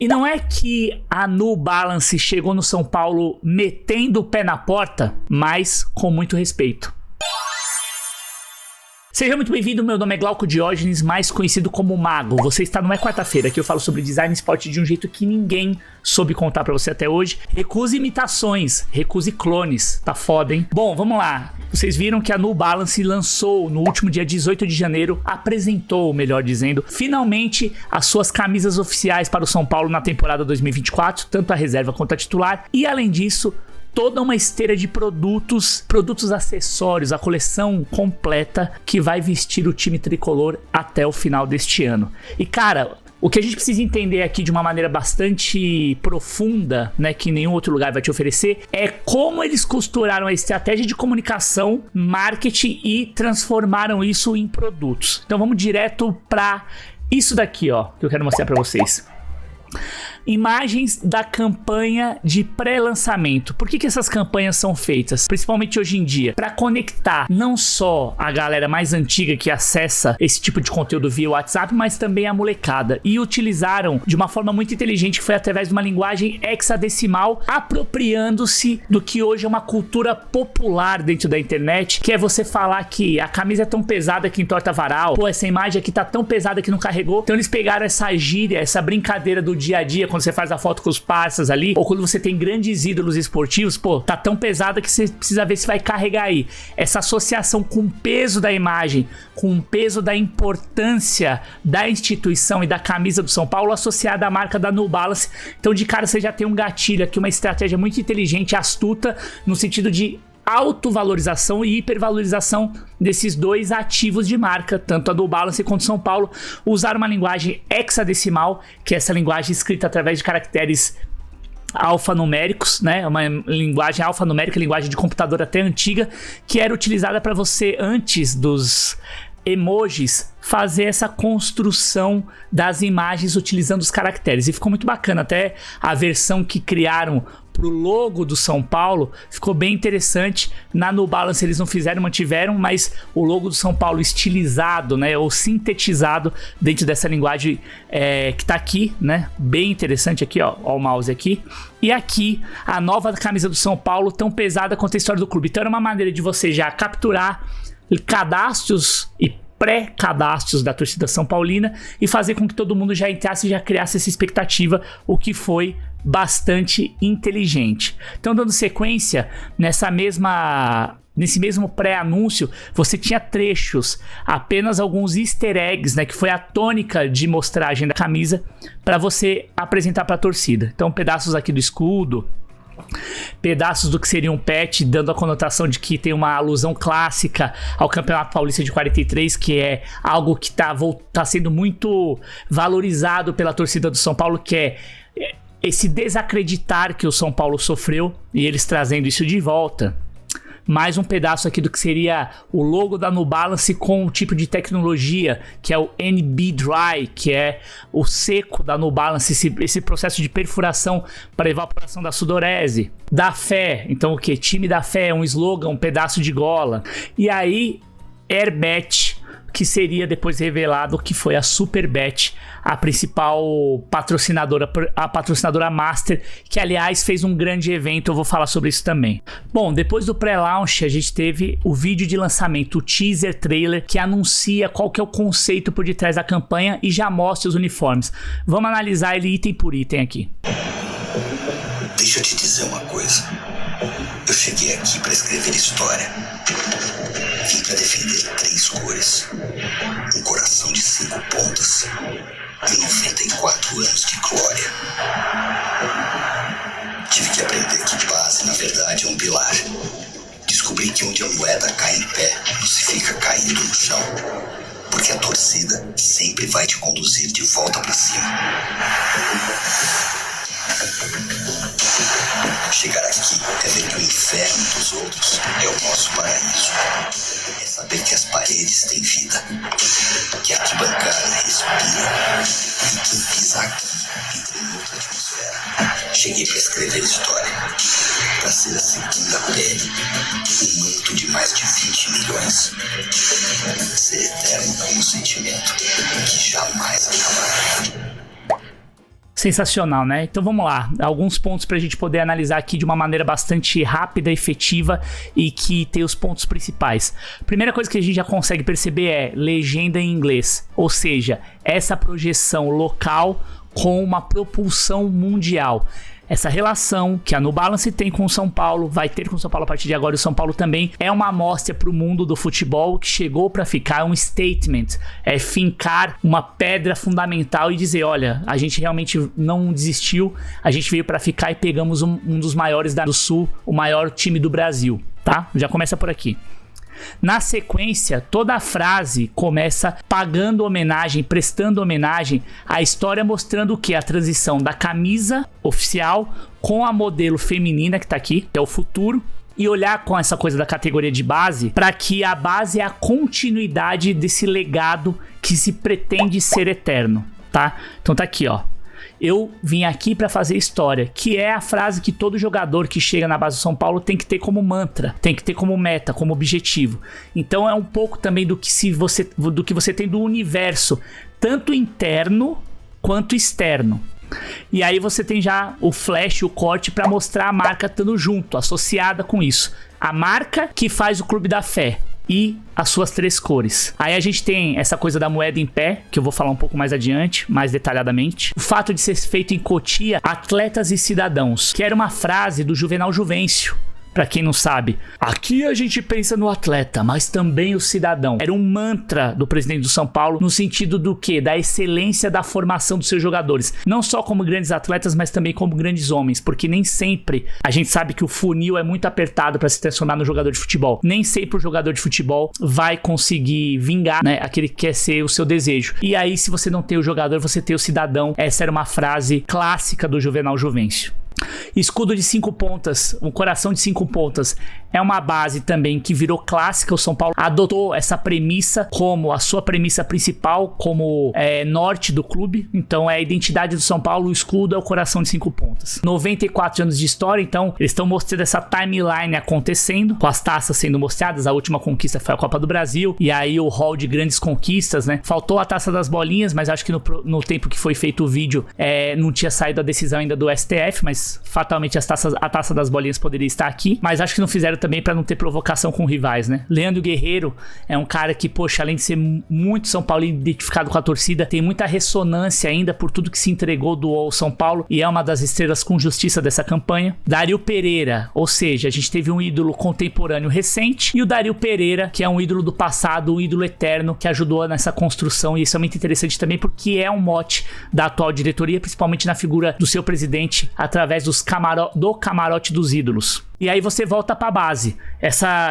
E não é que a New Balance chegou no São Paulo metendo o pé na porta, mas com muito respeito. Seja muito bem-vindo, meu nome é Glauco Diógenes, mais conhecido como Mago. Você está numa quarta-feira que eu falo sobre design e esporte de um jeito que ninguém soube contar pra você até hoje. Recuse imitações, recuse clones, tá foda, hein? Bom, vamos lá. Vocês viram que a New Balance lançou no último dia 18 de janeiro, apresentou, melhor dizendo, finalmente as suas camisas oficiais para o São Paulo na temporada 2024, tanto a reserva quanto a titular. E além disso, toda uma esteira de produtos acessórios, a coleção completa que vai vestir o time tricolor até o final deste ano. E cara, o que a gente precisa entender aqui de uma maneira bastante profunda, né, que nenhum outro lugar vai te oferecer, é como eles costuraram a estratégia de comunicação, marketing e transformaram isso em produtos. Então vamos direto para isso daqui, ó, que eu quero mostrar para vocês. Imagens da campanha de pré-lançamento. Por que essas campanhas são feitas? Principalmente hoje em dia, para conectar não só a galera mais antiga que acessa esse tipo de conteúdo via WhatsApp, mas também a molecada. E utilizaram de uma forma muito inteligente, que foi através de uma linguagem hexadecimal, apropriando-se do que hoje é uma cultura popular dentro da internet, que é você falar que a camisa é tão pesada que entorta varal, pô, essa imagem aqui tá tão pesada que não carregou. Então eles pegaram essa gíria, essa brincadeira do dia a dia, quando você faz a foto com os parceiros ali, ou quando você tem grandes ídolos esportivos, pô, tá tão pesada que você precisa ver se vai carregar aí. Essa associação com o peso da imagem, com o peso da importância da instituição e da camisa do São Paulo associada à marca da New Balance. Então de cara você já tem um gatilho aqui, uma estratégia muito inteligente, astuta, no sentido de autovalorização e hipervalorização desses dois ativos de marca, tanto a New Balance quanto São Paulo. Usaram uma linguagem hexadecimal, que é essa linguagem escrita através de caracteres alfanuméricos, né? Uma linguagem alfanumérica, linguagem de computador até antiga, que era utilizada para você, antes dos emojis, fazer essa construção das imagens utilizando os caracteres. E ficou muito bacana, até a versão que criaram pro logo do São Paulo ficou bem interessante. Na New Balance eles não fizeram, mantiveram, mas o logo do São Paulo estilizado, né, ou sintetizado dentro dessa linguagem que tá aqui, né, bem interessante aqui, ó o mouse aqui. E aqui, a nova camisa do São Paulo, tão pesada quanto a história do clube. Então era uma maneira de você já capturar cadastros e pré-cadastros da torcida São Paulina e fazer com que todo mundo já entrasse e já criasse essa expectativa, o que foi bastante inteligente. Então, dando sequência, nesse mesmo pré-anúncio, você tinha trechos, apenas alguns easter eggs, né, que foi a tônica de mostragem da camisa para você apresentar para a torcida. Então, pedaços aqui do escudo, pedaços do que seria um patch, dando a conotação de que tem uma alusão clássica ao Campeonato Paulista de 43, que é algo que tá sendo muito valorizado pela torcida do São Paulo, que é esse desacreditar que o São Paulo sofreu, e eles trazendo isso de volta. Mais um pedaço aqui do que seria o logo da New Balance com o tipo de tecnologia, que é o NB Dry, que é o seco da New Balance, esse processo de perfuração para evaporação da sudorese. Da Fé, então o que? Time da Fé, um slogan, um pedaço de gola. E aí, Airbet, que seria depois revelado que foi a Superbet, a principal patrocinadora, a patrocinadora master, que aliás fez um grande evento, eu vou falar sobre isso também. Bom, depois do pré-launch a gente teve o vídeo de lançamento, o teaser trailer, que anuncia qual que é o conceito por detrás da campanha e já mostra os uniformes. Vamos analisar ele item por item aqui. Deixa eu te dizer uma coisa. Eu cheguei aqui para escrever história. Vim para defender 3 cores, um coração de 5 pontas e 94 anos de glória. Tive que aprender que base, na verdade, é um pilar. Descobri que onde a moeda cai em pé, não se fica caído no chão. Porque a torcida sempre vai te conduzir de volta para cima. Chegar aqui é ver que o inferno dos outros é o nosso paraíso. É saber que as paredes têm vida, que a arquibancada respira e quem pisa aqui entra em outra atmosfera. Cheguei para escrever história, para ser a segunda pele, um manto de mais de 20 milhões. Ser eterno como um sentimento que jamais acabará. Sensacional, né? Então vamos lá, alguns pontos pra gente poder analisar aqui de uma maneira bastante rápida, efetiva e que tem os pontos principais. Primeira coisa que a gente já consegue perceber é legenda em inglês, ou seja, essa projeção local com uma propulsão mundial. Essa relação que a New Balance tem com o São Paulo, vai ter com o São Paulo a partir de agora, e o São Paulo também, é uma amostra para o mundo do futebol que chegou para ficar, um statement, é fincar uma pedra fundamental e dizer, olha, a gente realmente não desistiu, a gente veio para ficar e pegamos um dos maiores do Sul, o maior time do Brasil, tá? Já começa por aqui. Na sequência, toda a frase começa pagando homenagem, prestando homenagem à história, mostrando o que? A transição da camisa oficial com a modelo feminina que tá aqui, que é o futuro, e olhar com essa coisa da categoria de base, para que a base é a continuidade desse legado que se pretende ser eterno, tá? Então tá aqui, ó. Eu vim aqui para fazer história, que é a frase que todo jogador que chega na base do São Paulo tem que ter como mantra, tem que ter como meta, como objetivo. Então é um pouco também do que você tem do universo, tanto interno quanto externo. E aí você tem já o flash, o corte para mostrar a marca estando junto, associada com isso. A marca que faz o Clube da Fé e as suas 3 cores. Aí a gente tem essa coisa da moeda em pé, que eu vou falar um pouco mais adiante, mais detalhadamente. O fato de ser feito em Cotia, atletas e cidadãos, que era uma frase do Juvenal Juvencio. Pra quem não sabe, aqui a gente pensa no atleta, mas também o cidadão. Era um mantra do presidente do São Paulo no sentido do quê? Da excelência da formação dos seus jogadores. Não só como grandes atletas, mas também como grandes homens, porque nem sempre a gente sabe que o funil é muito apertado para se transformar no jogador de futebol. Nem sempre o jogador de futebol vai conseguir vingar, né, aquele que quer ser o seu desejo. E aí, se você não tem o jogador, você tem o cidadão. Essa era uma frase clássica do Juvenal Juvencio. Escudo de 5 pontas, um coração de 5 pontas, é uma base também que virou clássica. O São Paulo adotou essa premissa como a sua premissa principal, como norte do clube. Então é a identidade do São Paulo, o escudo é o coração de 5 pontas. 94 anos de história, então eles estão mostrando essa timeline acontecendo, com as taças sendo mostradas. A última conquista foi a Copa do Brasil, e aí o hall de grandes conquistas, né? Faltou a Taça das Bolinhas, mas acho que no tempo que foi feito o vídeo não tinha saído a decisão ainda do STF, mas fatalmente a Taça das Bolinhas poderia estar aqui, mas acho que não fizeram também para não ter provocação com rivais, né? Leandro Guerreiro é um cara que, poxa, além de ser muito São Paulo identificado com a torcida, tem muita ressonância ainda por tudo que se entregou do São Paulo e é uma das estrelas com justiça dessa campanha. Dario Pereira, ou seja, a gente teve um ídolo contemporâneo recente e o Dario Pereira, que é um ídolo do passado, um ídolo eterno que ajudou nessa construção, e isso é muito interessante também porque é um mote da atual diretoria, principalmente na figura do seu presidente, através do camarote dos ídolos. E aí você volta pra base.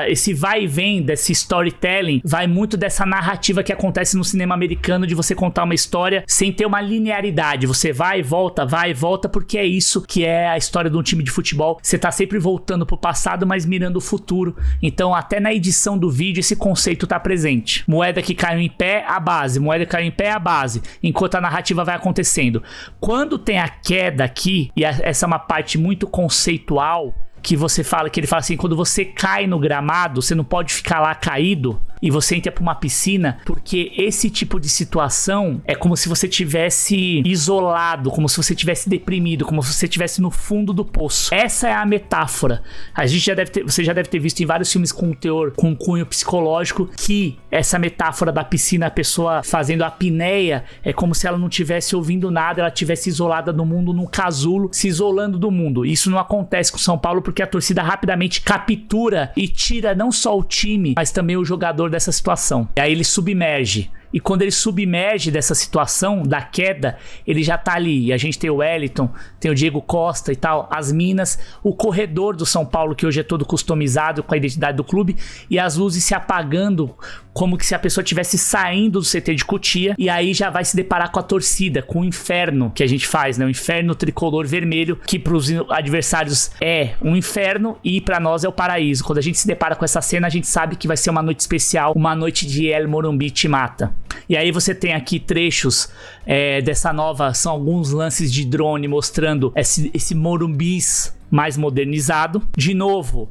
Esse vai e vem desse storytelling vai muito dessa narrativa que acontece no cinema americano, de você contar uma história sem ter uma linearidade. Você vai e volta, porque é isso que é a história de um time de futebol. Você tá sempre voltando pro passado, mas mirando o futuro. Então até na edição do vídeo esse conceito tá presente. Moeda que caiu em pé, a base. Moeda que caiu em pé, a base. Enquanto a narrativa vai acontecendo. Quando tem a queda aqui, e essa é uma parte muito conceitual, que ele fala assim, quando você cai no gramado, você não pode ficar lá caído e você entra pra uma piscina, porque esse tipo de situação é como se você tivesse isolado, como se você tivesse deprimido, como se você estivesse no fundo do poço. Essa é a metáfora. Você já deve ter visto em vários filmes com teor, com cunho psicológico, que essa metáfora da piscina, a pessoa fazendo a apneia, é como se ela não estivesse ouvindo nada, ela estivesse isolada no mundo, num casulo, se isolando do mundo. Isso não acontece com o São Paulo, porque a torcida rapidamente captura e tira não só o time, mas também o jogador dessa situação. E aí ele submerge. E quando ele submerge dessa situação da queda, ele já tá ali. E a gente tem o Wellington, tem o Diego Costa e tal, as minas, o corredor do São Paulo, que hoje é todo customizado com a identidade do clube, e as luzes se apagando, como que se a pessoa estivesse saindo do CT de Cotia, e aí já vai se deparar com a torcida, com o inferno que a gente faz, né? O inferno tricolor vermelho, que pros adversários é um inferno e pra nós é o paraíso. Quando a gente se depara com essa cena, a gente sabe que vai ser uma noite especial, uma noite de El Morumbi te mata. E aí você tem aqui trechos dessa nova, são alguns lances de drone mostrando esse Morumbis mais modernizado. De novo,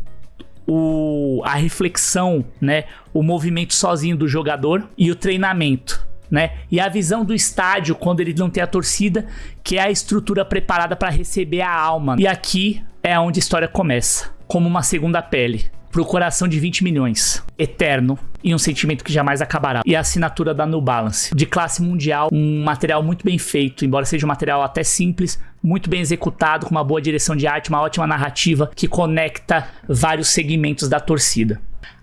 a reflexão, né, o movimento sozinho do jogador e o treinamento. né? E a visão do estádio quando ele não tem a torcida, que é a estrutura preparada para receber a alma. E aqui é onde a história começa, como uma segunda pele, pro coração de 20 milhões, eterno e um sentimento que jamais acabará. E a assinatura da New Balance, de classe mundial, um material muito bem feito, embora seja um material até simples, muito bem executado, com uma boa direção de arte, uma ótima narrativa que conecta vários segmentos da torcida.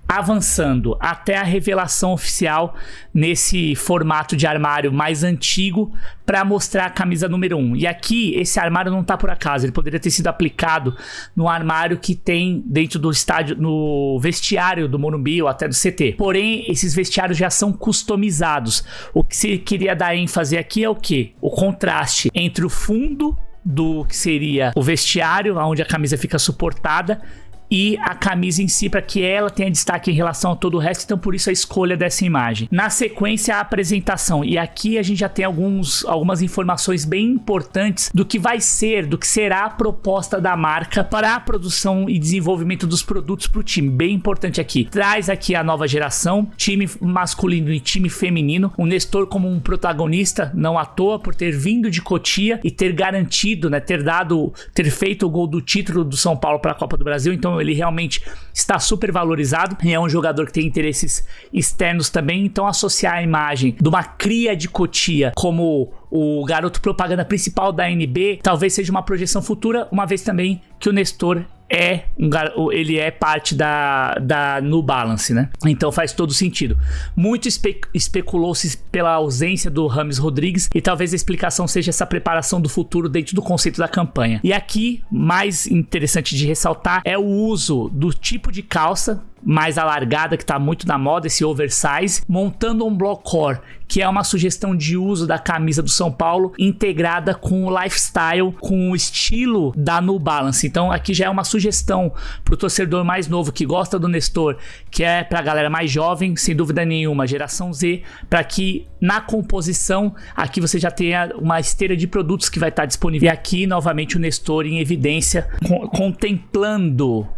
Avançando até a revelação oficial nesse formato de armário mais antigo para mostrar a camisa número 1. E aqui esse armário não tá por acaso, ele poderia ter sido aplicado no armário que tem dentro do estádio, no vestiário do Morumbi ou até do CT. Porém, esses vestiários já são customizados. O que se queria dar ênfase aqui é o quê? O contraste entre o fundo do que seria o vestiário, onde a camisa fica suportada, e a camisa em si, para que ela tenha destaque em relação a todo o resto. Então por isso a escolha dessa imagem. Na sequência, a apresentação, e aqui a gente já tem algumas informações bem importantes do que vai ser, do que será a proposta da marca para a produção e desenvolvimento dos produtos para o time. Bem importante aqui, traz aqui a nova geração, time masculino e time feminino, o Nestor como um protagonista, não à toa, por ter vindo de Cotia e ter garantido, né, ter feito o gol do título do São Paulo para a Copa do Brasil. Então ele realmente está super valorizado e é um jogador que tem interesses externos também. Então associar a imagem de uma cria de Cotia como o garoto propaganda principal da NB talvez seja uma projeção futura, uma vez também que o Nestor ele é parte da New Balance, né? Então faz todo sentido. Muito especulou-se pela ausência do James Rodrigues e talvez a explicação seja essa preparação do futuro dentro do conceito da campanha. E aqui, mais interessante de ressaltar, é o uso do tipo de calça mais alargada, que está muito na moda, esse oversize, montando um block core, que é uma sugestão de uso da camisa do São Paulo, integrada com o lifestyle, com o estilo da New Balance. Então aqui já é uma sugestão para o torcedor mais novo que gosta do Nestor, que é para a galera mais jovem, sem dúvida nenhuma, geração Z, para que na composição aqui você já tenha uma esteira de produtos que vai estar disponível. E aqui novamente o Nestor em evidência,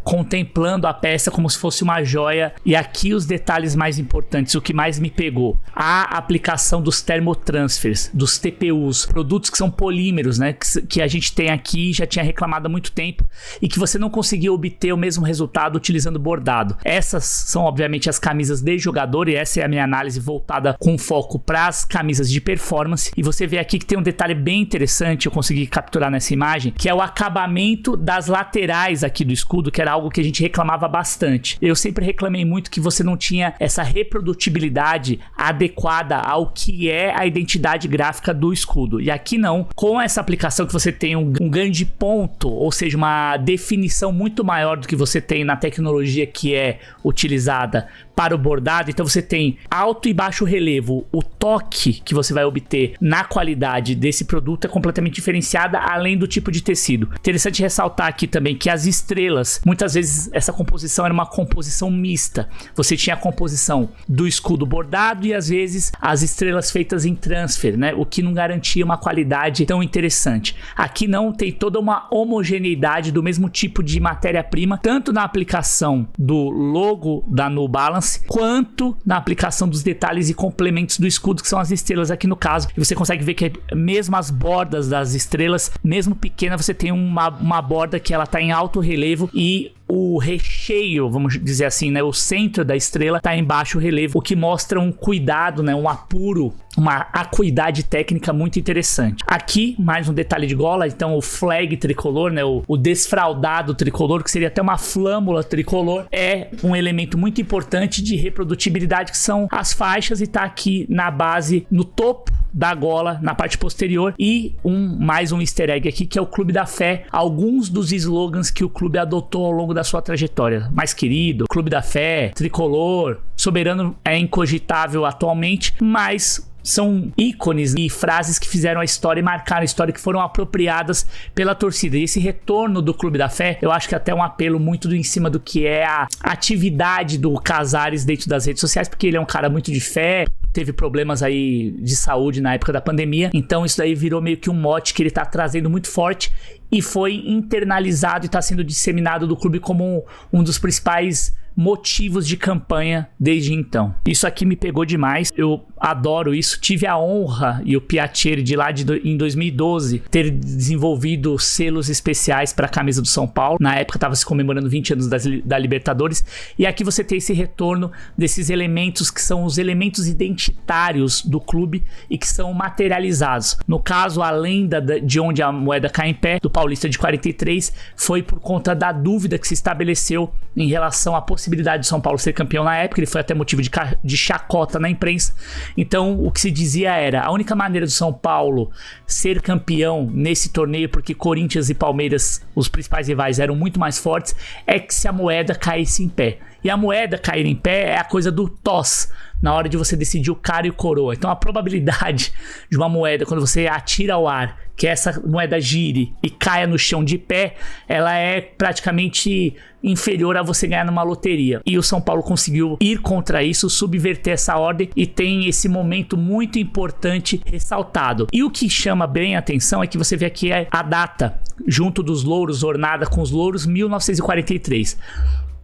contemplando a peça como se fosse uma joia. E aqui os detalhes mais importantes, o que mais me pegou: a aplicação dos termotransfers, dos TPUs, produtos que são polímeros, né, que a gente tem aqui, já tinha reclamado há muito tempo, e que você não conseguia obter o mesmo resultado utilizando bordado. Essas são obviamente as camisas de jogador, e essa é a minha análise voltada com foco para as camisas de performance. E você vê aqui que tem um detalhe bem interessante, eu consegui capturar nessa imagem, que é o acabamento das laterais aqui do escudo, que era algo que a gente reclamava bastante. Eu sempre reclamei muito que você não tinha essa reprodutibilidade adequada ao que é a identidade gráfica do escudo. E aqui não, com essa aplicação que você tem um ganho de ponto, ou seja, uma definição muito maior do que você tem na tecnologia que é utilizada para o bordado. Então você tem alto e baixo relevo, o toque que você vai obter na qualidade desse produto é completamente diferenciada, além do tipo de tecido. Interessante ressaltar aqui também que as estrelas, muitas vezes essa composição era uma composição mista. Você tinha a composição do escudo bordado e às vezes as estrelas feitas em transfer, né? O que não garantia uma qualidade tão interessante. Aqui não, tem toda uma homogeneidade do mesmo tipo de matéria-prima, tanto na aplicação do logo da New Balance, quanto na aplicação dos detalhes e complementos do escudo, que são as estrelas aqui no caso. E você consegue ver que mesmo as bordas das estrelas, mesmo pequena, você tem uma borda que ela está em alto relevo, e o recheio, vamos dizer assim, né, o centro da estrela está em baixo relevo, o que mostra um cuidado, né, um apuro, uma acuidade técnica muito interessante. Aqui, mais um detalhe de gola, então o flag tricolor, né, o desfraldado tricolor, que seria até uma flâmula tricolor, é um elemento muito importante de reprodutibilidade, que são as faixas, e está aqui na base, no topo da gola, na parte posterior. E mais um easter egg aqui, que é o Clube da Fé, alguns dos slogans que o clube adotou ao longo da sua trajetória: mais querido, Clube da Fé, tricolor, soberano é incogitável atualmente, mas são ícones e frases que fizeram a história e marcaram a história, que foram apropriadas pela torcida. E esse retorno do Clube da Fé, eu acho que até um apelo muito em cima do que é a atividade do Casares dentro das redes sociais, porque ele é um cara muito de fé, teve problemas aí de saúde na época da pandemia, então isso daí virou meio que um mote que ele tá trazendo muito forte, e foi internalizado e tá sendo disseminado do clube como um dos principais motivos de campanha desde então. Isso aqui me pegou demais, eu adoro isso. Tive a honra e o piacere de lá em 2012 ter desenvolvido selos especiais para a camisa do São Paulo. Na época estava se comemorando 20 anos da Libertadores, e aqui você tem esse retorno desses elementos que são os elementos identitários do clube e que são materializados. No caso, a lenda de onde a moeda cai em pé, do Paulista de 43, foi por conta da dúvida que se estabeleceu em relação à possibilidade de São Paulo ser campeão na época. Ele foi até motivo de chacota na imprensa. Então, o que se dizia era: a única maneira do São Paulo ser campeão nesse torneio, porque Corinthians e Palmeiras, os principais rivais, eram muito mais fortes, é que se a moeda caísse em pé. E a moeda cair em pé é a coisa do toss, na hora de você decidir o cara e o coroa. Então a probabilidade de uma moeda, quando você atira ao ar, que essa moeda gire e caia no chão de pé, ela é praticamente inferior a você ganhar numa loteria. E o São Paulo conseguiu ir contra isso, subverter essa ordem, e tem esse momento muito importante ressaltado. E o que chama bem a atenção é que você vê aqui a data, junto dos louros, ornada com os louros, 1943.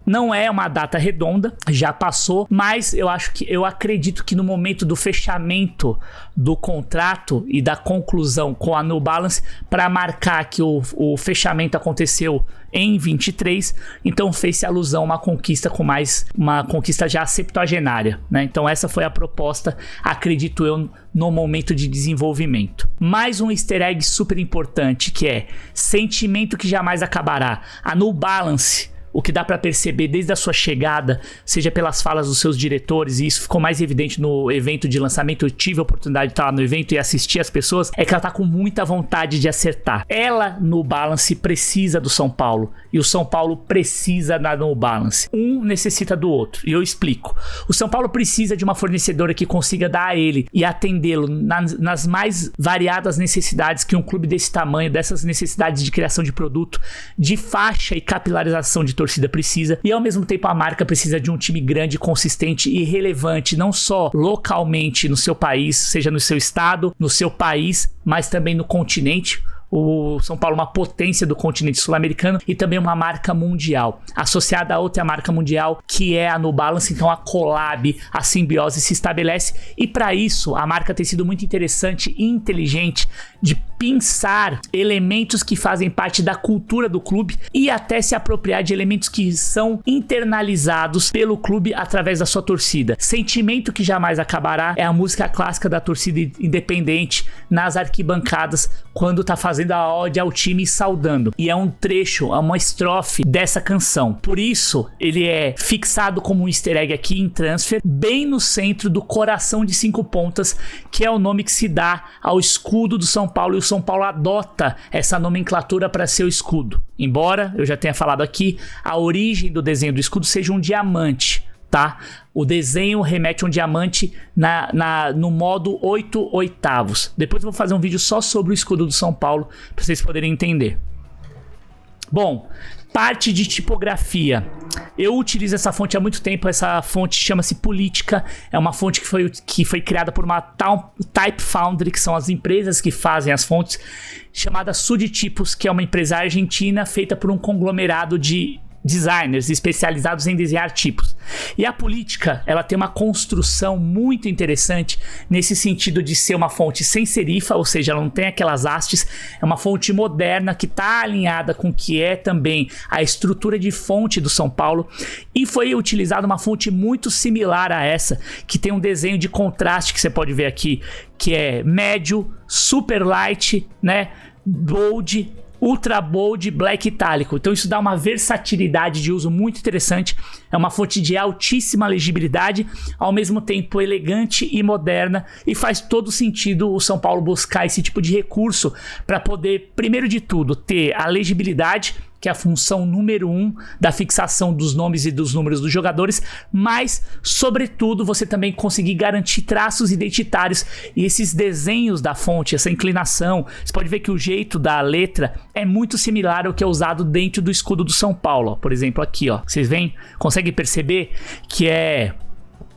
Não é uma data redonda, já passou, mas eu acredito que no momento do fechamento do contrato e da conclusão com a New Balance, para marcar que o fechamento aconteceu em 23, então fez-se alusão a uma conquista uma conquista já septuagenária, né? Então essa foi a proposta, acredito eu, no momento de desenvolvimento. Mais um easter egg super importante, que é sentimento que jamais acabará. A New Balance, o que dá pra perceber desde a sua chegada, seja pelas falas dos seus diretores, e isso ficou mais evidente no evento de lançamento, eu tive a oportunidade de estar lá no evento e assistir as pessoas, é que ela tá com muita vontade de acertar. Ela, no Balance, precisa do São Paulo, e o São Paulo precisa da No Balance. Um necessita do outro, e eu explico. O São Paulo precisa de uma fornecedora que consiga dar a ele e atendê-lo nas mais variadas necessidades que um clube desse tamanho, dessas necessidades de criação de produto, de faixa e capilarização de torcida precisa, e ao mesmo tempo a marca precisa de um time grande, consistente e relevante, não só localmente no seu país, seja no seu estado, no seu país, mas também no continente. O São Paulo é uma potência do continente sul-americano e também uma marca mundial, associada a outra marca mundial, que é a No Balance. Então a collab, a simbiose se estabelece, e para isso a marca tem sido muito interessante e inteligente de pensar elementos que fazem parte da cultura do clube e até se apropriar de elementos que são internalizados pelo clube através da sua torcida. Sentimento que jamais acabará é a música clássica da torcida independente nas arquibancadas, quando tá fazendo a ode ao time e saudando. E é um trecho, é uma estrofe dessa canção. Por isso, ele é fixado como um easter egg aqui em Transfer, bem no centro do coração de 5 pontas, que é o nome que se dá ao escudo do São Paulo, e o São Paulo adota essa nomenclatura para seu escudo. Embora, eu já tenha falado aqui, a origem do desenho do escudo seja um diamante, tá? O desenho remete a um diamante no modo 8/8. Depois eu vou fazer um vídeo só sobre o escudo do São Paulo, para vocês poderem entender. Bom, parte de tipografia. Eu utilizo essa fonte há muito tempo. Essa fonte chama-se Política. É uma fonte que foi criada por uma Type Foundry, que são as empresas que fazem as fontes, chamada Sudtipos, que é uma empresa argentina feita por um conglomerado de designers especializados em desenhar tipos. E a Política, ela tem uma construção muito interessante nesse sentido de ser uma fonte sem serifa, ou seja, ela não tem aquelas hastes. É uma fonte moderna que está alinhada com o que é também a estrutura de fonte do São Paulo, e foi utilizada uma fonte muito similar a essa, que tem um desenho de contraste que você pode ver aqui, que é médio, super light, né, bold, ultra bold, black itálico. Então isso dá uma versatilidade de uso muito interessante. É uma fonte de altíssima legibilidade, ao mesmo tempo elegante e moderna, e faz todo sentido o São Paulo buscar esse tipo de recurso para poder, primeiro de tudo, ter a legibilidade, que é a função número 1 da fixação dos nomes e dos números dos jogadores, mas, sobretudo, você também conseguir garantir traços identitários e esses desenhos da fonte, essa inclinação. Você pode ver que o jeito da letra é muito similar ao que é usado dentro do escudo do São Paulo, ó. Por exemplo, aqui, ó, vocês veem? Conseguem perceber que é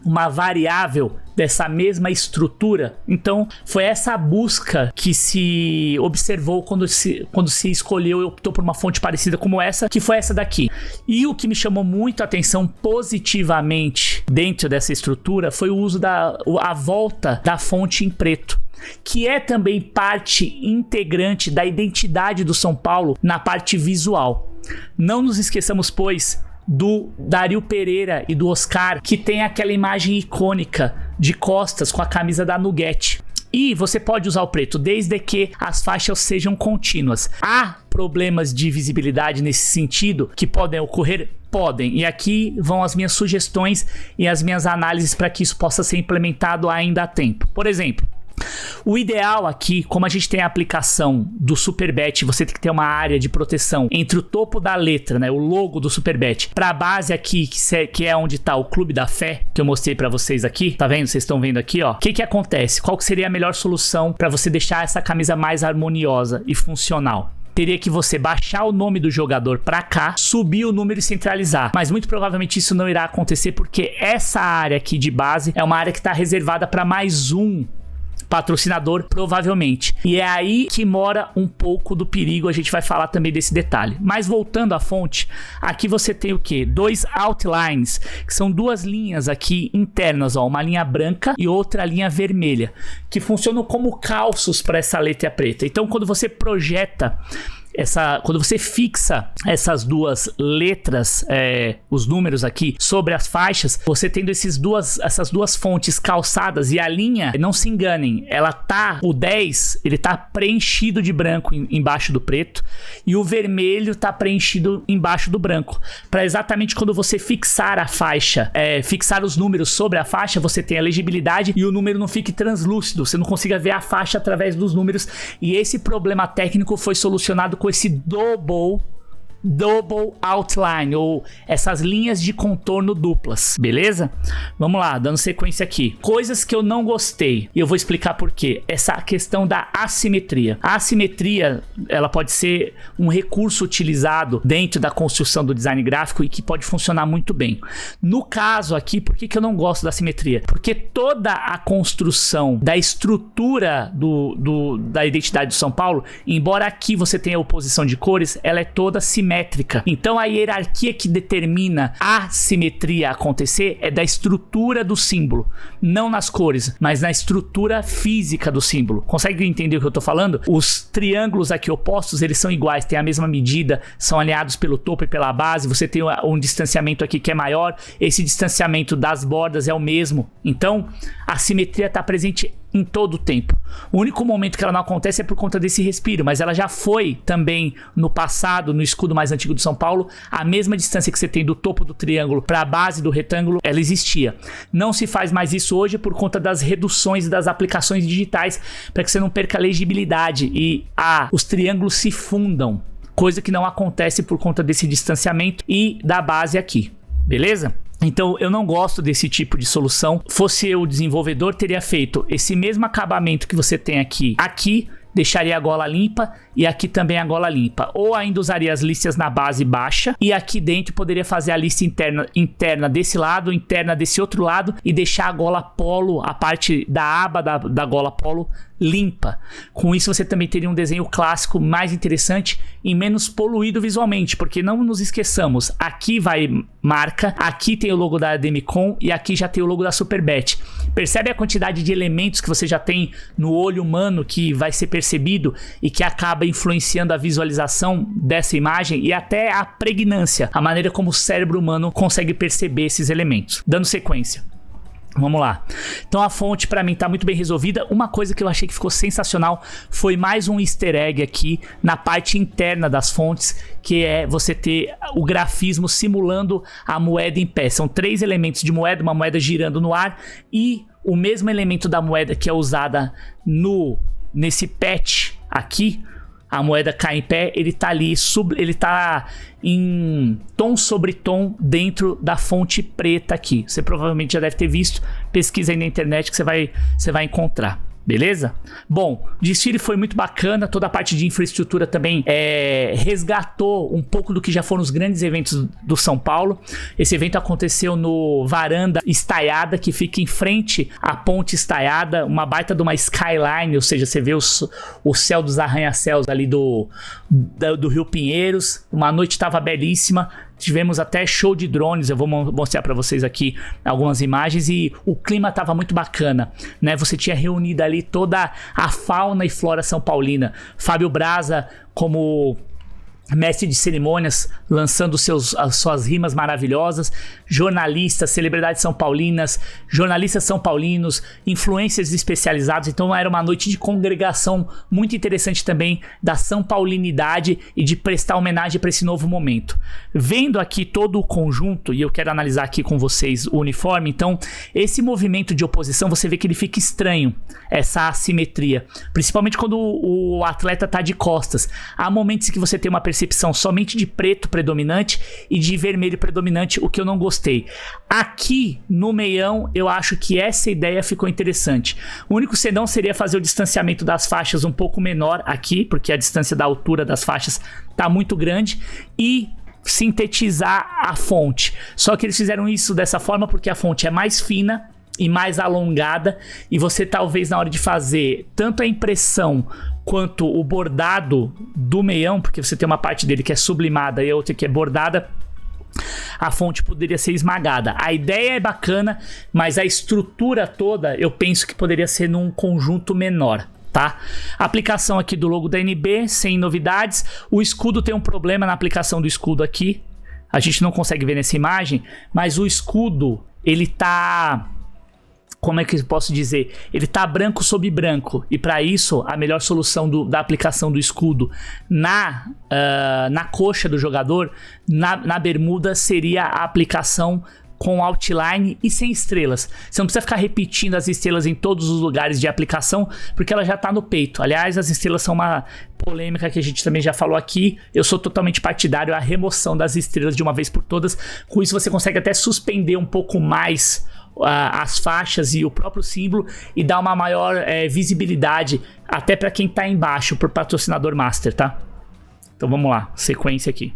uma variável dessa mesma estrutura. Então foi essa busca que se observou quando se escolheu e optou por uma fonte parecida como essa, que foi essa daqui. E o que me chamou muito a atenção positivamente dentro dessa estrutura foi o uso a volta da fonte em preto, que é também parte integrante da identidade do São Paulo na parte visual. Não nos esqueçamos, pois, do Dario Pereira e do Oscar, que tem aquela imagem icônica de costas com a camisa da Nugget. E você pode usar o preto desde que as faixas sejam contínuas. Há problemas de visibilidade nesse sentido que podem ocorrer? Podem. E aqui vão as minhas sugestões e as minhas análises para que isso possa ser implementado ainda há tempo. Por exemplo, o ideal aqui, como a gente tem a aplicação do Superbet, você tem que ter uma área de proteção entre o topo da letra, né, o logo do Superbet, para a base aqui, que é onde está o Clube da Fé, que eu mostrei para vocês aqui. Tá vendo? Vocês estão vendo aqui, ó. O que acontece? Qual que seria a melhor solução para você deixar essa camisa mais harmoniosa e funcional? Teria que você baixar o nome do jogador pra cá, subir o número e centralizar. Mas muito provavelmente isso não irá acontecer, porque essa área aqui de base é uma área que está reservada para mais um patrocinador, provavelmente. E é aí que mora um pouco do perigo, a gente vai falar também desse detalhe. Mas voltando à fonte, aqui você tem o quê? 2 outlines, que são 2 linhas aqui internas, ó, uma linha branca e outra linha vermelha, que funcionam como calços para essa letra preta. Então, quando você projeta quando você fixa essas 2 letras, os números aqui sobre as faixas, você tendo essas duas fontes calçadas, e a linha, não se enganem, o 10, ele tá preenchido de branco embaixo do preto, e o vermelho tá preenchido embaixo do branco, para exatamente quando você fixar a faixa, fixar os números sobre a faixa, você tem a legibilidade e o número não fique translúcido, você não consiga ver a faixa através dos números. E esse problema técnico foi solucionado com esse double outline, ou essas linhas de contorno duplas, beleza? Vamos lá, dando sequência aqui. Coisas que eu não gostei, e eu vou explicar por quê. Essa questão da assimetria. A assimetria, ela pode ser um recurso utilizado dentro da construção do design gráfico e que pode funcionar muito bem. No caso aqui, por que eu não gosto da assimetria? Porque toda a construção da estrutura da identidade de São Paulo, embora aqui você tenha oposição de cores, ela é toda simétrica. Então a hierarquia que determina a simetria acontecer é da estrutura do símbolo, não nas cores, mas na estrutura física do símbolo. Consegue entender o que eu tô falando? Os triângulos aqui opostos, eles são iguais, têm a mesma medida, são alinhados pelo topo e pela base. Você tem um distanciamento aqui que é maior, esse distanciamento das bordas é o mesmo. Então a simetria está presente em todo o tempo. O único momento que ela não acontece é por conta desse respiro, mas ela já foi também no passado, no escudo mais antigo de São Paulo, a mesma distância que você tem do topo do triângulo para a base do retângulo, ela existia. Não se faz mais isso hoje por conta das reduções das aplicações digitais, para que você não perca a legibilidade e os triângulos se fundam, coisa que não acontece por conta desse distanciamento e da base aqui, beleza? Então eu não gosto desse tipo de solução. Fosse eu o desenvolvedor, teria feito esse mesmo acabamento que você tem aqui, deixaria a gola limpa e aqui também a gola limpa. Ou ainda usaria as listas na base baixa e aqui dentro poderia fazer a lista interna desse lado, interna desse outro lado e deixar a gola polo, a parte da aba da gola polo limpa. Com isso você também teria um desenho clássico mais interessante e menos poluído visualmente, porque não nos esqueçamos, aqui vai marca, aqui tem o logo da Demicon e aqui já tem o logo da Superbet. Percebe a quantidade de elementos que você já tem no olho humano que vai ser percebido e que acaba influenciando a visualização dessa imagem e até a pregnância, a maneira como o cérebro humano consegue perceber esses elementos. Dando sequência. Vamos lá. Então a fonte para mim tá muito bem resolvida. Uma coisa que eu achei que ficou sensacional foi mais um easter egg aqui na parte interna das fontes, que é você ter o grafismo simulando a moeda em pé. São 3 elementos de moeda, uma moeda girando no ar e o mesmo elemento da moeda que é usada nesse patch aqui. A moeda cai em pé, ele tá ali, ele tá em tom sobre tom dentro da fonte preta aqui. Você provavelmente já deve ter visto, pesquisa aí na internet que você vai encontrar. Beleza? Bom, o desfile foi muito bacana, toda a parte de infraestrutura também resgatou um pouco do que já foram os grandes eventos do São Paulo. Esse evento aconteceu no Varanda Estaiada, que fica em frente à Ponte Estaiada, uma baita de uma skyline, ou seja, você vê o céu dos arranha-céus ali do Rio Pinheiros. Uma noite estava belíssima. Tivemos até show de drones, eu vou mostrar para vocês aqui algumas imagens, e o clima estava muito bacana, né? Você tinha reunido ali toda a fauna e flora são paulina. Fábio Braza como mestre de cerimônias, lançando as suas rimas maravilhosas, jornalistas, celebridades são paulinas, jornalistas são paulinos, influencers especializados. Então era uma noite de congregação muito interessante também da São Paulinidade e de prestar homenagem para esse novo momento. Vendo aqui todo o conjunto, e eu quero analisar aqui com vocês o uniforme, então esse movimento de oposição, você vê que ele fica estranho, essa assimetria, principalmente quando o atleta está de costas. Há momentos que você tem uma percepção somente de preto predominante e de vermelho predominante, o que eu não gostei. Aqui no meião, eu acho que essa ideia ficou interessante. O único senão seria fazer o distanciamento das faixas um pouco menor aqui, porque a distância da altura das faixas está muito grande, e sintetizar a fonte. Só que eles fizeram isso dessa forma porque a fonte é mais fina e mais alongada, e você talvez na hora de fazer tanto a impressão quanto o bordado do meião, porque você tem uma parte dele que é sublimada e a outra que é bordada, a fonte poderia ser esmagada. A ideia é bacana, mas a estrutura toda eu penso que poderia ser num conjunto menor, tá? A aplicação aqui do logo da NB, sem novidades. O escudo tem um problema na aplicação do escudo aqui, a gente não consegue ver nessa imagem, mas o escudo, ele tá... como é que eu posso dizer? Ele tá branco sobre branco, e para isso a melhor solução da aplicação do escudo na coxa do jogador, na bermuda, seria a aplicação com outline e sem estrelas. Você não precisa ficar repetindo as estrelas em todos os lugares de aplicação, porque ela já tá no peito. Aliás, as estrelas são uma polêmica que a gente também já falou aqui. Eu sou totalmente partidário à remoção das estrelas de uma vez por todas. Com isso você consegue até suspender um pouco mais as faixas e o próprio símbolo, e dar uma maior visibilidade até para quem tá embaixo, por patrocinador master, tá? Então vamos lá, sequência aqui.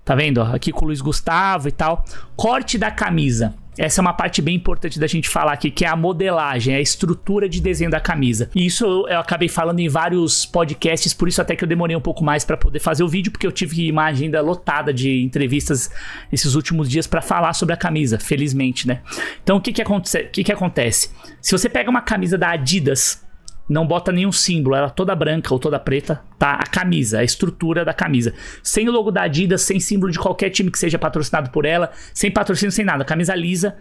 Tá vendo? Ó, aqui com o Luiz Gustavo e tal. Corte da camisa. Essa é uma parte bem importante da gente falar aqui, que é a modelagem, a estrutura de desenho da camisa. E isso eu acabei falando em vários podcasts, por isso até que eu demorei um pouco mais para poder fazer o vídeo, porque eu tive uma agenda lotada de entrevistas esses últimos dias para falar sobre a camisa, felizmente, né? Então o que acontece? Se você pega uma camisa da Adidas, não bota nenhum símbolo, ela toda branca ou toda preta, tá? A camisa, a estrutura da camisa. Sem o logo da Adidas, sem símbolo de qualquer time que seja patrocinado por ela, sem patrocínio, sem nada. Camisa lisa.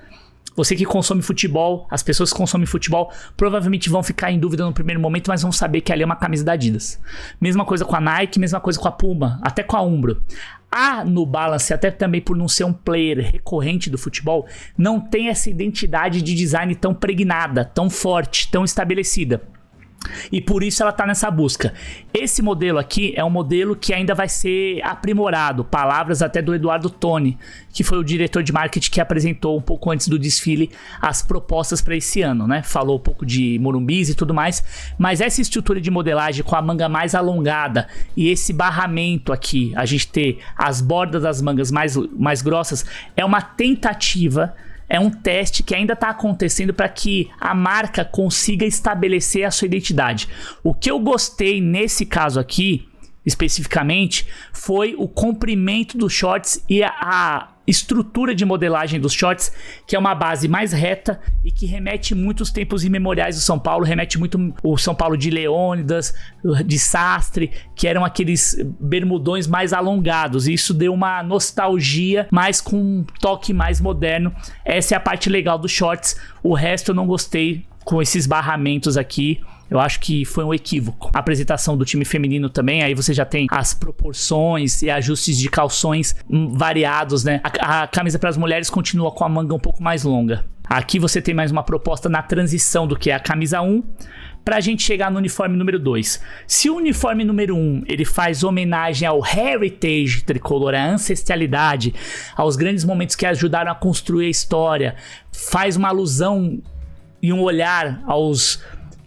Você que consome futebol, as pessoas que consomem futebol provavelmente vão ficar em dúvida no primeiro momento, mas vão saber que ali é uma camisa da Adidas. Mesma coisa com a Nike, mesma coisa com a Puma, até com a Umbro. A New Balance, até também por não ser um player recorrente do futebol, não tem essa identidade de design tão pregnada, tão forte, tão estabelecida. E por isso ela tá nessa busca. Esse modelo aqui é um modelo que ainda vai ser aprimorado. Palavras até do Eduardo Toni, que foi o diretor de marketing que apresentou um pouco antes do desfile as propostas para esse ano, né? Falou um pouco de Morumbis e tudo mais. Mas essa estrutura de modelagem com a manga mais alongada e esse barramento aqui, a gente ter as bordas das mangas mais grossas, é uma tentativa. É um teste que ainda está acontecendo para que a marca consiga estabelecer a sua identidade. O que eu gostei nesse caso aqui, especificamente, foi o comprimento dos shorts e a estrutura de modelagem dos shorts, que é uma base mais reta e que remete muito aos tempos imemoriais do São Paulo, remete muito o São Paulo de Leônidas, de Sastre, que eram aqueles bermudões mais alongados, e isso deu uma nostalgia, mas com um toque mais moderno. Essa é a parte legal dos shorts, o resto eu não gostei com esses barramentos aqui. Eu acho que foi um equívoco. A apresentação do time feminino também, aí você já tem as proporções e ajustes de calções variados, né? A camisa para as mulheres continua com a manga um pouco mais longa. Aqui você tem mais uma proposta na transição do que é a camisa 1, pra gente chegar no uniforme número 2. Se o uniforme número 1, ele faz homenagem ao heritage tricolor, à ancestralidade, aos grandes momentos que ajudaram a construir a história, faz uma alusão e um olhar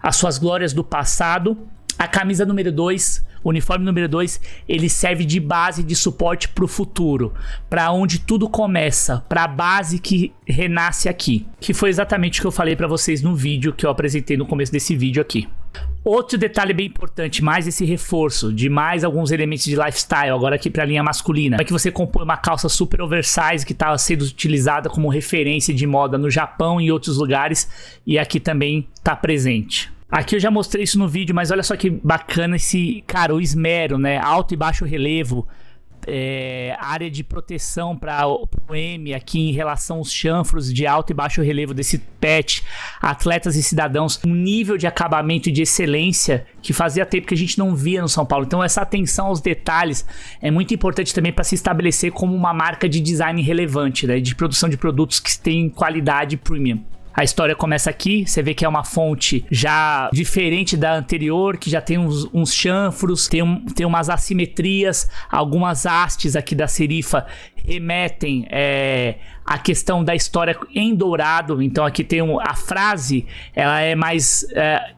as suas glórias do passado. A camisa número 2, o uniforme número 2, ele serve de base de suporte para o futuro, para onde tudo começa, para a base que renasce aqui, que foi exatamente o que eu falei para vocês no vídeo que eu apresentei no começo desse vídeo aqui. Outro detalhe bem importante, mais esse reforço de mais alguns elementos de lifestyle, agora aqui para a linha masculina, é que você compõe uma calça super oversize que está sendo utilizada como referência de moda no Japão e em outros lugares, e aqui também está presente. Aqui eu já mostrei isso no vídeo, mas olha só que bacana esse, cara, o esmero, né? Alto e baixo relevo, área de proteção para o M aqui em relação aos chanfros de alto e baixo relevo desse patch, atletas e cidadãos, um nível de acabamento e de excelência que fazia tempo que a gente não via no São Paulo. Então essa atenção aos detalhes é muito importante também para se estabelecer como uma marca de design relevante, né? De produção de produtos que têm qualidade premium. A história começa aqui, você vê que é uma fonte já diferente da anterior, que já tem uns chanfros, tem umas assimetrias, algumas hastes aqui da serifa remetem a questão da história em dourado. Então aqui tem a frase, ela é mais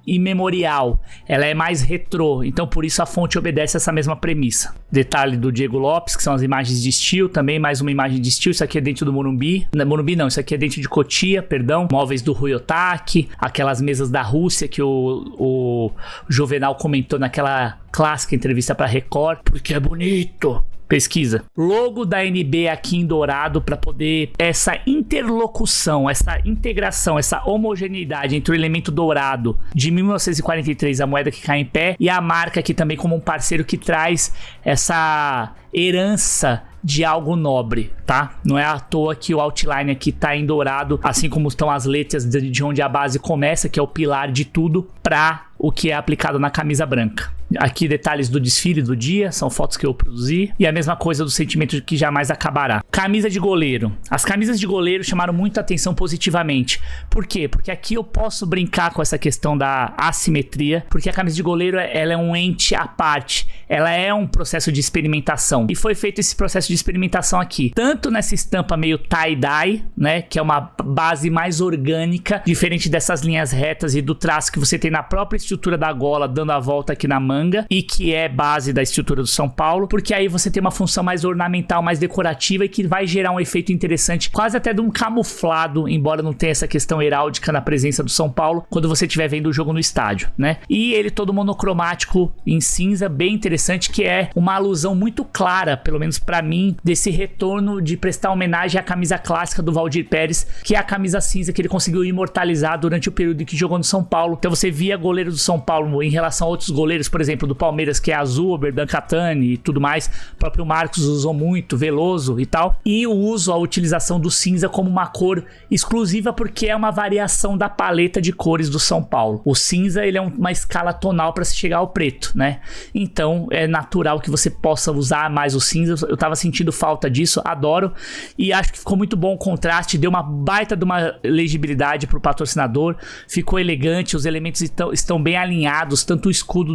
imemorial, ela é mais retrô, então por isso a fonte obedece a essa mesma premissa. Detalhe do Diego Lopes, que são as imagens de estilo, também mais uma imagem de estilo. Isso aqui é dentro do Morumbi, Morumbi não, isso aqui é dentro de Cotia, perdão, móveis do Rui Otaki, aquelas mesas da Rússia que o Juvenal comentou naquela clássica entrevista para Record, porque é bonito. Pesquisa. Logo da NB aqui em dourado para poder essa interlocução, essa integração, essa homogeneidade entre o elemento dourado de 1943, a moeda que cai em pé, e a marca aqui também como um parceiro que traz essa herança de algo nobre, tá? Não é à toa que o outline aqui tá em dourado, assim como estão as letras de onde a base começa, que é o pilar de tudo, para o que é aplicado na camisa branca. Aqui detalhes do desfile do dia, são fotos que eu produzi, e a mesma coisa do sentimento de que jamais acabará. Camisa de goleiro. As camisas de goleiro chamaram muita atenção positivamente. Por quê? Porque aqui eu posso brincar com essa questão da assimetria, porque a camisa de goleiro ela é um ente à parte, ela é um processo de experimentação, e foi feito esse processo de experimentação aqui, tanto nessa estampa meio tie-dye, né, que é uma base mais orgânica, diferente dessas linhas retas e do traço que você tem na própria estrutura da gola, dando a volta aqui na manga, e que é base da estrutura do São Paulo, porque aí você tem uma função mais ornamental, mais decorativa, e que vai gerar um efeito interessante, quase até de um camuflado, embora não tenha essa questão heráldica na presença do São Paulo, quando você estiver vendo o jogo no estádio, né? E ele todo monocromático em cinza, bem interessante, que é uma alusão muito clara, pelo menos pra mim, desse retorno de prestar homenagem à camisa clássica do Valdir Pérez, que é a camisa cinza que ele conseguiu imortalizar durante o período em que jogou no São Paulo. Então você via goleiros do São Paulo em relação a outros goleiros, por exemplo, do Palmeiras, que é azul, Berdan Catani e tudo mais. O próprio Marcos usou muito, Veloso e tal. E o uso, a utilização do cinza como uma cor exclusiva, porque é uma variação da paleta de cores do São Paulo. O cinza, ele é uma escala tonal para se chegar ao preto, né? Então é natural que você possa usar mais o cinza. Eu tava sentindo falta disso, adoro, e acho que ficou muito bom o contraste, deu uma baita de uma legibilidade pro patrocinador, ficou elegante, os elementos estão bem alinhados, tanto o escudo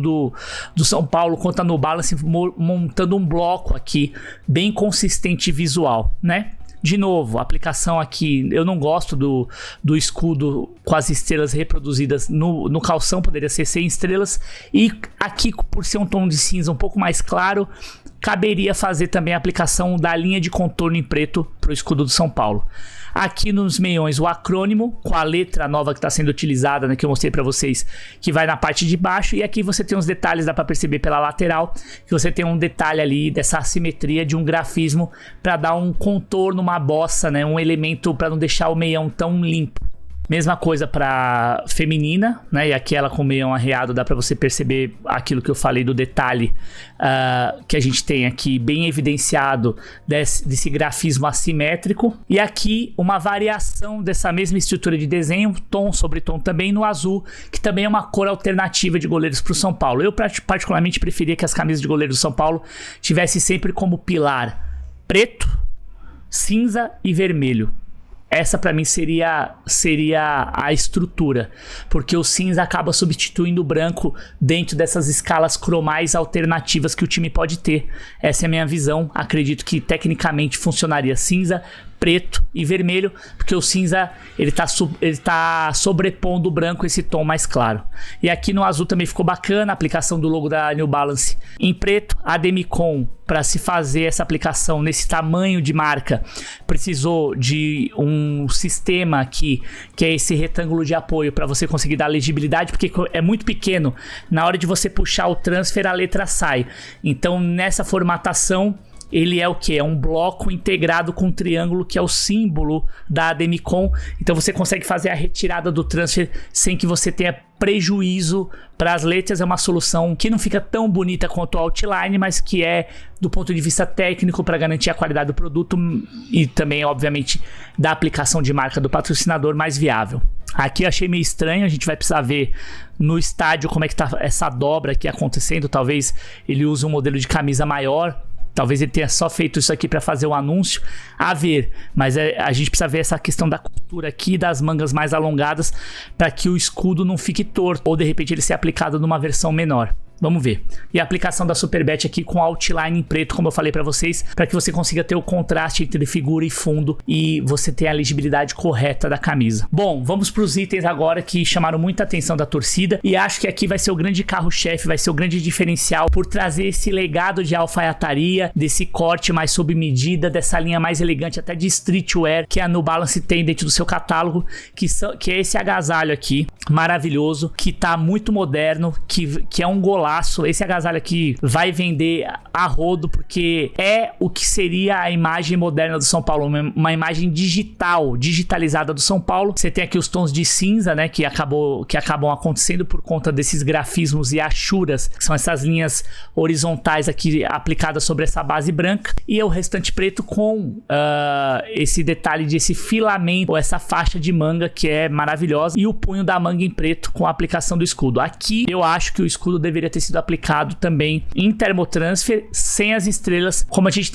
do São Paulo quanto a New Balance, montando um bloco aqui bem consistente e visual, né? De novo, a aplicação aqui, eu não gosto do escudo com as estrelas reproduzidas no calção, poderia ser sem estrelas, e aqui, por ser um tom de cinza um pouco mais claro, caberia fazer também a aplicação da linha de contorno em preto para o escudo do São Paulo. Aqui nos meiões o acrônimo com a letra nova que está sendo utilizada, né, que eu mostrei para vocês, que vai na parte de baixo, e aqui você tem uns detalhes, dá para perceber pela lateral, que você tem um detalhe ali dessa assimetria de um grafismo para dar um contorno, uma bossa, né, um elemento para não deixar o meião tão limpo. Mesma coisa para feminina, né? E aqui ela com o meião arreado, dá para você perceber aquilo que eu falei do detalhe que a gente tem aqui bem evidenciado desse grafismo assimétrico. E aqui uma variação dessa mesma estrutura de desenho, tom sobre tom também no azul, que também é uma cor alternativa de goleiros para o São Paulo. Eu particularmente preferia que as camisas de goleiros do São Paulo tivessem sempre como pilar preto, cinza e vermelho. Essa para mim seria a estrutura, porque o cinza acaba substituindo o branco dentro dessas escalas cromais alternativas que o time pode ter. Essa é a minha visão, acredito que tecnicamente funcionaria cinza, preto e vermelho, porque o cinza ele tá sobrepondo o branco, esse tom mais claro. E aqui no azul também ficou bacana a aplicação do logo da New Balance em preto. A Demicon, para se fazer essa aplicação nesse tamanho de marca, precisou de um sistema aqui, que é esse retângulo de apoio, para você conseguir dar legibilidade, porque é muito pequeno. Na hora de você puxar o transfer, a letra sai. Então, nessa formatação, ele é o que? É um bloco integrado com um triângulo, que é o símbolo da Demicon. Então você consegue fazer a retirada do transfer sem que você tenha prejuízo para as letras. É uma solução que não fica tão bonita quanto o Outline, mas que é, do ponto de vista técnico, para garantir a qualidade do produto e também, obviamente, da aplicação de marca do patrocinador, mais viável. Aqui eu achei meio estranho, a gente vai precisar ver no estádio como é que tá essa dobra aqui acontecendo. Talvez ele use um modelo de camisa maior, talvez ele tenha só feito isso aqui para fazer o anúncio, a ver. Mas a gente precisa ver essa questão da costura aqui, das mangas mais alongadas, para que o escudo não fique torto, ou de repente ele ser aplicado numa versão menor. Vamos ver. E a aplicação da Superbet aqui com outline em preto, como eu falei para vocês, para que você consiga ter o contraste entre figura e fundo e você ter a legibilidade correta da camisa. Bom, vamos para os itens agora que chamaram muita atenção da torcida, e acho que aqui vai ser o grande carro-chefe, vai ser o grande diferencial por trazer esse legado de alfaiataria, desse corte mais sob medida, dessa linha mais elegante, até de streetwear, que a New Balance tem dentro do seu catálogo, que é esse agasalho aqui, maravilhoso, que tá muito moderno, que é um golaço. Esse agasalho aqui vai vender a rodo, porque é o que seria a imagem moderna do São Paulo, uma imagem digitalizada do São Paulo. Você tem aqui os tons de cinza, né, que acabam acontecendo por conta desses grafismos e achuras, que são essas linhas horizontais aqui aplicadas sobre essa base branca, e o restante preto com esse detalhe desse filamento, ou essa faixa de manga que é maravilhosa, e o punho da manga em preto com a aplicação do escudo. Aqui eu acho que o escudo deveria ter sido aplicado também em termotransfer, sem as estrelas, como a gente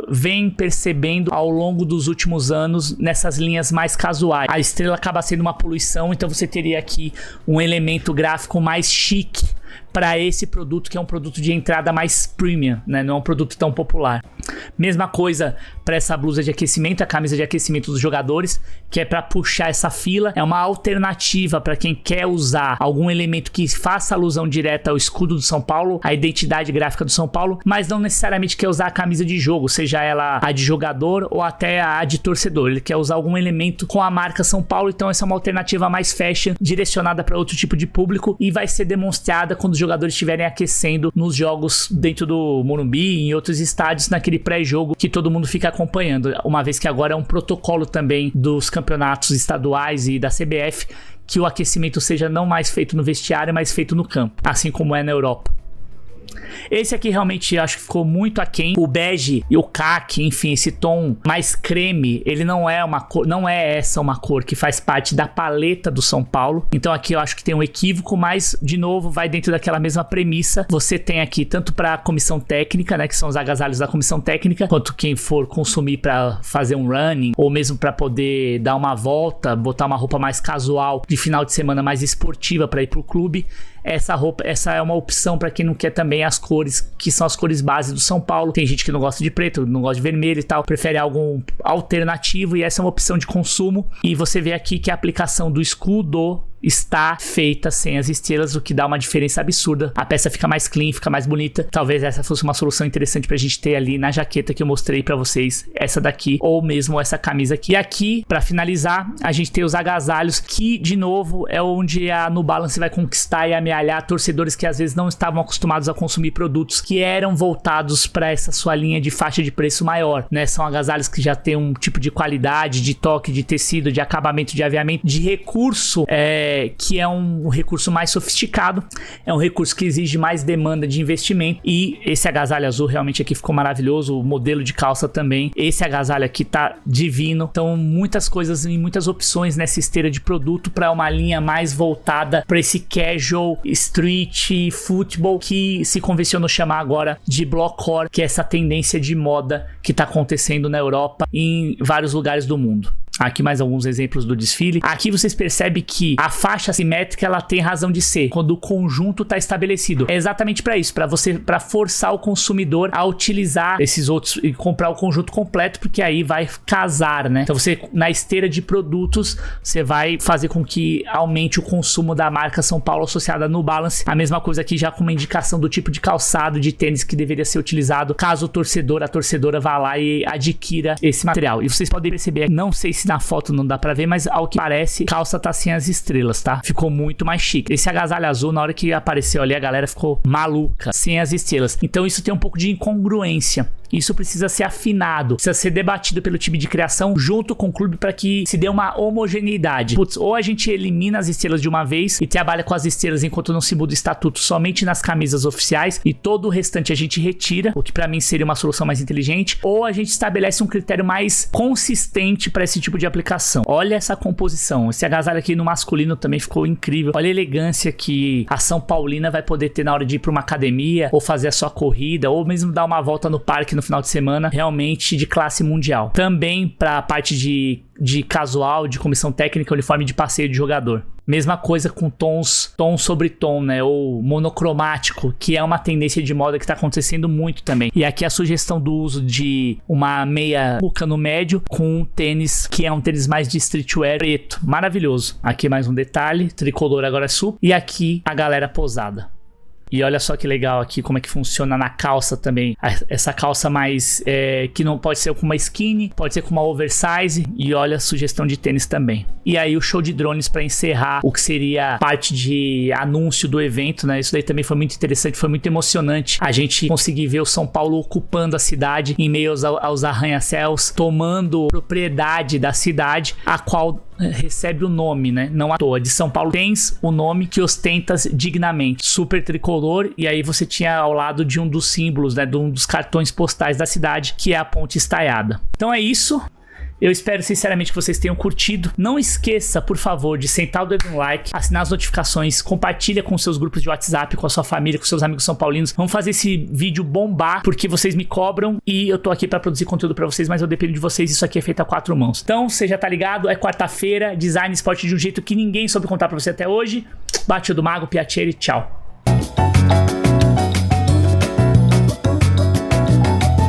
vem percebendo ao longo dos últimos anos nessas linhas mais casuais. A estrela acaba sendo uma poluição, então você teria aqui um elemento gráfico mais chique para esse produto, que é um produto de entrada mais premium, né? Não é um produto tão popular. Mesma coisa para essa blusa de aquecimento, a camisa de aquecimento dos jogadores, que é para puxar essa fila. É uma alternativa para quem quer usar algum elemento que faça alusão direta ao escudo do São Paulo, à identidade gráfica do São Paulo, mas não necessariamente quer usar a camisa de jogo, seja ela a de jogador ou até a de torcedor. Ele quer usar algum elemento com a marca São Paulo, então essa é uma alternativa mais fashion, direcionada para outro tipo de público, e vai ser demonstrada quando os jogadores estiverem aquecendo nos jogos dentro do Morumbi e em outros estádios, naquele pré-jogo que todo mundo fica acompanhando, uma vez que agora é um protocolo também dos campeonatos estaduais e da CBF que o aquecimento seja não mais feito no vestiário, mas feito no campo, assim como é na Europa. Esse aqui realmente acho que ficou muito aquém. O bege e o khaki, enfim, esse tom mais creme, ele não é uma cor, não é essa uma cor que faz parte da paleta do São Paulo. Então aqui eu acho que tem um equívoco, mas de novo vai dentro daquela mesma premissa. Você tem aqui tanto para a comissão técnica, né, que são os agasalhos da comissão técnica, quanto quem for consumir para fazer um running, ou mesmo para poder dar uma volta, botar uma roupa mais casual de final de semana, mais esportiva para ir pro clube. Essa é uma opção para quem não quer também as cores, que são as cores base do São Paulo. Tem gente que não gosta de preto, não gosta de vermelho e tal, prefere algo alternativo, e essa é uma opção de consumo. E você vê aqui que a aplicação do escudo está feita sem as estrelas, o que dá uma diferença absurda. A peça fica mais clean, fica mais bonita. Talvez essa fosse uma solução interessante pra gente ter ali na jaqueta que eu mostrei pra vocês, essa daqui, ou mesmo essa camisa aqui. E aqui, pra finalizar, a gente tem os agasalhos, que de novo é onde a New Balance vai conquistar e amealhar torcedores que às vezes não estavam acostumados a consumir produtos que eram voltados para essa sua linha de faixa de preço maior, né? São agasalhos que já tem um tipo de qualidade, de toque, de tecido, de acabamento, de aviamento, de recurso, que é um recurso mais sofisticado, é um recurso que exige mais demanda de investimento. E esse agasalho azul realmente aqui ficou maravilhoso, o modelo de calça também. Esse agasalho aqui tá divino. Então muitas coisas e muitas opções nessa esteira de produto para uma linha mais voltada para esse casual, street, futebol, que se convencionou chamar agora de blockcore, que é essa tendência de moda que tá acontecendo na Europa e em vários lugares do mundo. Aqui mais alguns exemplos do desfile. Aqui vocês percebem que a faixa assimétrica ela tem razão de ser quando o conjunto está estabelecido. É exatamente para isso, para forçar o consumidor a utilizar esses outros e comprar o conjunto completo, porque aí vai casar, né? Então você, na esteira de produtos, você vai fazer com que aumente o consumo da marca São Paulo associada no Balance. A mesma coisa aqui já com uma indicação do tipo de calçado, de tênis que deveria ser utilizado caso o torcedor, a torcedora vá lá e adquira esse material. E vocês podem perceber, não sei se na foto não dá pra ver, mas ao que parece, calça tá sem as estrelas, tá? Ficou muito mais chique. Esse agasalho azul, na hora que apareceu ali, a galera ficou maluca, sem as estrelas. Então isso tem um pouco de incongruência. Isso precisa ser afinado, precisa ser debatido pelo time de criação junto com o clube para que se dê uma homogeneidade. Putz, ou a gente elimina as estrelas de uma vez e trabalha com as estrelas enquanto não se muda o estatuto somente nas camisas oficiais e todo o restante a gente retira, o que para mim seria uma solução mais inteligente, ou a gente estabelece um critério mais consistente para esse tipo de aplicação. Olha essa composição, esse agasalho aqui no masculino também ficou incrível. Olha a elegância que a São Paulina vai poder ter na hora de ir para uma academia ou fazer a sua corrida ou mesmo dar uma volta no parque no final de semana, realmente de classe mundial. Também para a parte de casual, de comissão técnica, uniforme de passeio de jogador. Mesma coisa com tom sobre tom, né? Ou monocromático, que é uma tendência de moda que tá acontecendo muito também. E aqui a sugestão do uso de uma meia cuca no médio com um tênis que é um tênis mais de streetwear preto. Maravilhoso. Aqui mais um detalhe, tricolor agora é sul. E aqui a galera posada. E olha só que legal aqui como é que funciona na calça também. Essa calça mais que não pode ser com uma skinny, pode ser com uma oversize. E olha a sugestão de tênis também. E aí o show de drones para encerrar o que seria parte de anúncio do evento, né? Isso daí também foi muito interessante, foi muito emocionante. A gente conseguir ver o São Paulo ocupando a cidade em meio aos arranha-céus, tomando propriedade da cidade, a qual recebe o nome, né? Não à toa. De São Paulo tens o nome que ostentas dignamente. Super tricolor. E aí você tinha ao lado de um dos símbolos, né? De um dos cartões postais da cidade, que é a Ponte Estaiada. Então é isso. Eu espero sinceramente que vocês tenham curtido. Não esqueça, por favor, de sentar o dedo no like, assinar as notificações, compartilha com seus grupos de WhatsApp, com a sua família, com seus amigos são paulinos. Vamos fazer esse vídeo bombar, porque vocês me cobram e eu tô aqui pra produzir conteúdo pra vocês, mas eu dependo de vocês. Isso aqui é feito a 4 mãos. Então, você já tá ligado, é quarta-feira, design esporte de um jeito que ninguém soube contar pra você até hoje. Bate o do Mago, Piacere, tchau.